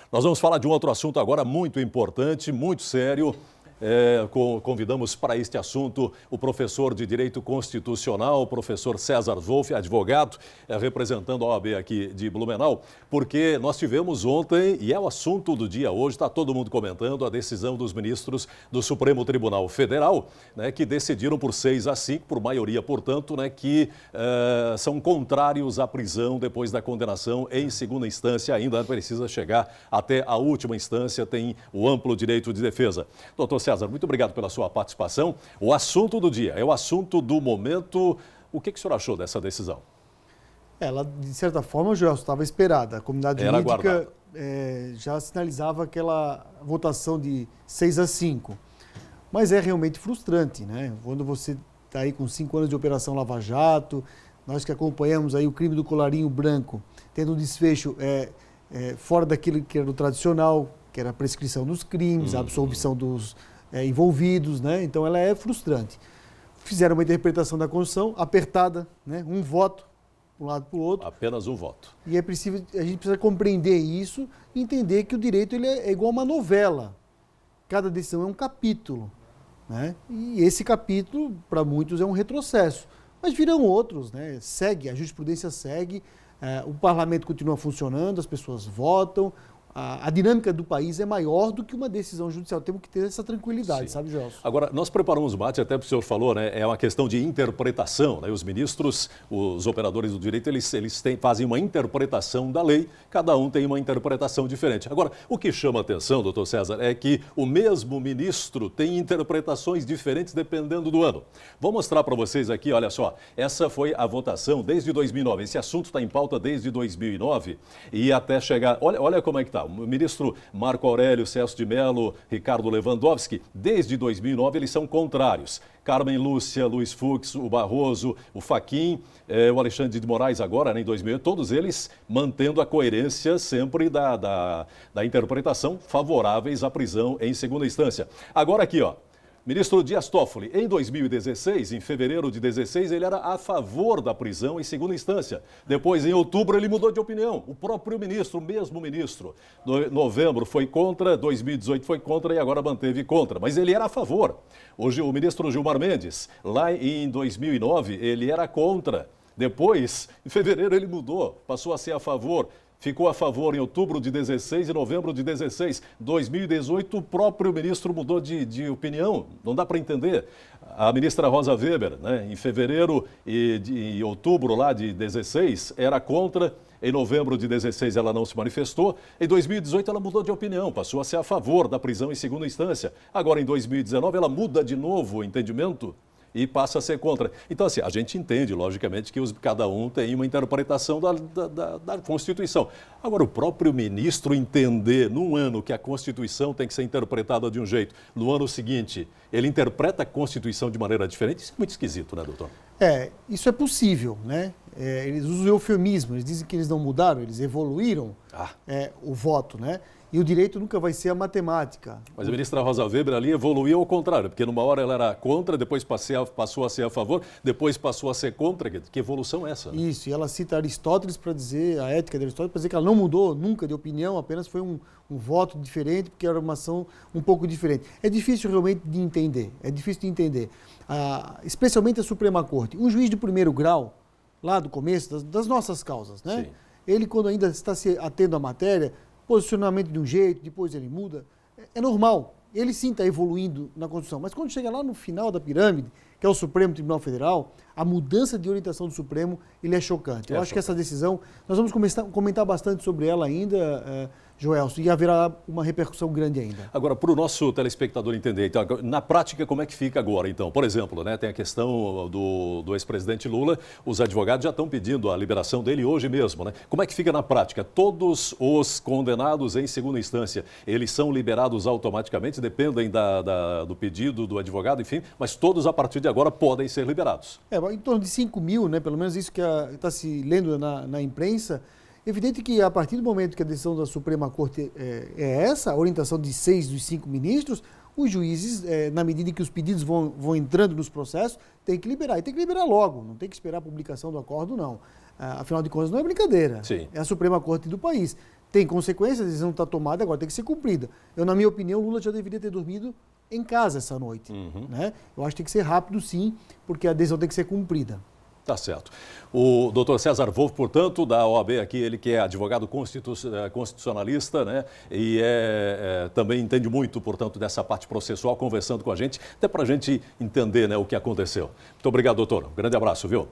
Nós vamos falar de um outro assunto agora muito importante, muito sério. Convidamos para este assunto o professor de Direito Constitucional, o professor César Wolff, advogado, representando a OAB aqui de Blumenau, porque nós tivemos ontem, e é o assunto do dia hoje, está todo mundo comentando, a decisão dos ministros do Supremo Tribunal Federal, né, que decidiram por 6-5, por maioria, portanto, né, que são contrários à prisão depois da condenação em segunda instância, ainda precisa chegar até a última instância, tem o amplo direito de defesa. Doutor César, muito obrigado pela sua participação. O assunto do dia, é o assunto do momento. O que o senhor achou dessa decisão? Ela, de certa forma, já estava esperada. A comunidade jurídica já sinalizava aquela votação de 6-5. Mas é realmente frustrante, né? Quando você está aí com 5 anos de Operação Lava Jato, nós que acompanhamos aí o crime do colarinho branco, tendo um desfecho fora daquilo que era o tradicional, que era a prescrição dos crimes, a absolvição dos envolvidos, né? Então ela é frustrante. Fizeram uma interpretação da Constituição apertada, né? Um voto para um lado para o outro. Apenas um voto. E a gente precisa compreender isso e entender que o direito ele é igual a uma novela. Cada decisão é um capítulo, né? E esse capítulo, para muitos, é um retrocesso. Mas virão outros, né? Segue, a jurisprudência segue, o parlamento continua funcionando, as pessoas votam. A dinâmica do país é maior do que uma decisão judicial. Temos que ter essa tranquilidade, Sim. sabe, Gelson? Agora, nós preparamos o mate, até porque o senhor falou, né? É uma questão de interpretação, né? Os ministros, os operadores do direito, eles fazem uma interpretação da lei, cada um tem uma interpretação diferente. Agora, o que chama a atenção, doutor César, é que o mesmo ministro tem interpretações diferentes dependendo do ano. Vou mostrar para vocês aqui, olha só, essa foi a votação desde 2009. Esse assunto está em pauta desde 2009 e até chegar... Olha como é que está. O ministro Marco Aurélio, Celso de Mello, Ricardo Lewandowski, desde 2009 eles são contrários. Carmen Lúcia, Luiz Fux, o Barroso, o Fachin, o Alexandre de Moraes agora, né, em 2008, todos eles mantendo a coerência sempre da interpretação favoráveis à prisão em segunda instância. Agora aqui, ó. Ministro Dias Toffoli, em 2016, em fevereiro de 2016, ele era a favor da prisão em segunda instância. Depois, em outubro, ele mudou de opinião. O próprio ministro, o mesmo ministro. Novembro foi contra, 2018 foi contra e agora manteve contra. Mas ele era a favor. Hoje, o ministro Gilmar Mendes, lá em 2009, ele era contra. Depois, em fevereiro, ele mudou, passou a ser a favor. Ficou a favor em outubro de 16 e novembro de 16. 2018, o próprio ministro mudou de opinião. Não dá para entender. A ministra Rosa Weber, né, em fevereiro e em outubro lá de 16, era contra. Em novembro de 16, ela não se manifestou. Em 2018, ela mudou de opinião, passou a ser a favor da prisão em segunda instância. Agora, em 2019, ela muda de novo o entendimento e passa a ser contra. Então, assim, a gente entende, logicamente, que cada um tem uma interpretação da Constituição. Agora, o próprio ministro entender, num ano, que a Constituição tem que ser interpretada de um jeito, no ano seguinte, ele interpreta a Constituição de maneira diferente, isso é muito esquisito, né, doutor? Isso é possível, né? Eles usam o eufemismo, eles dizem que eles não mudaram, eles evoluíram o voto, né? E o direito nunca vai ser a matemática. Mas a ministra Rosa Weber ali evoluiu ao contrário, porque numa hora ela era contra, depois passou a ser a favor, depois passou a ser contra. Que evolução é essa? Né? Isso, e ela cita Aristóteles para dizer, a ética de Aristóteles, para dizer que ela não mudou nunca de opinião, apenas foi um voto diferente, porque era uma ação um pouco diferente. É difícil realmente de entender, especialmente a Suprema Corte. Um juiz de primeiro grau, lá do começo, das nossas causas, né? Sim. Ele, quando ainda está se atendo à matéria, posicionamento de um jeito, depois ele muda, é normal. Ele sim está evoluindo na Constituição, mas quando chega lá no final da pirâmide, que é o Supremo Tribunal Federal, a mudança de orientação do Supremo, ele é chocante. Eu acho que essa decisão, nós vamos comentar bastante sobre ela ainda, Joelson, e haverá uma repercussão grande ainda. Agora, para o nosso telespectador entender, então, na prática, como é que fica agora, então? Por exemplo, né, tem a questão do ex-presidente Lula, os advogados já estão pedindo a liberação dele hoje mesmo, né? Como é que fica na prática? Todos os condenados em segunda instância, eles são liberados automaticamente, dependem do pedido do advogado, enfim, mas todos a partir de agora podem ser liberados. Em torno de 5 mil, né, pelo menos isso que está se lendo na imprensa. Evidente que a partir do momento que a decisão da Suprema Corte é essa, a orientação de 6 dos 5 ministros, os juízes, na medida em que os pedidos vão entrando nos processos, têm que liberar. E tem que liberar logo, não tem que esperar a publicação do acordo, não. Afinal de contas, não é brincadeira. Sim. É a Suprema Corte do país. tem consequências, a decisão está tomada, agora tem que ser cumprida. Na minha opinião, Lula já deveria ter dormido em casa essa noite. Né? Eu acho que tem que ser rápido, sim, porque a decisão tem que ser cumprida. Tá certo. O doutor César Wolff, portanto, da OAB aqui, ele que é advogado constitucionalista, né? E também entende muito, portanto, dessa parte processual, conversando com a gente, até para a gente entender, né, o que aconteceu. Muito obrigado, doutor. Um grande abraço, viu?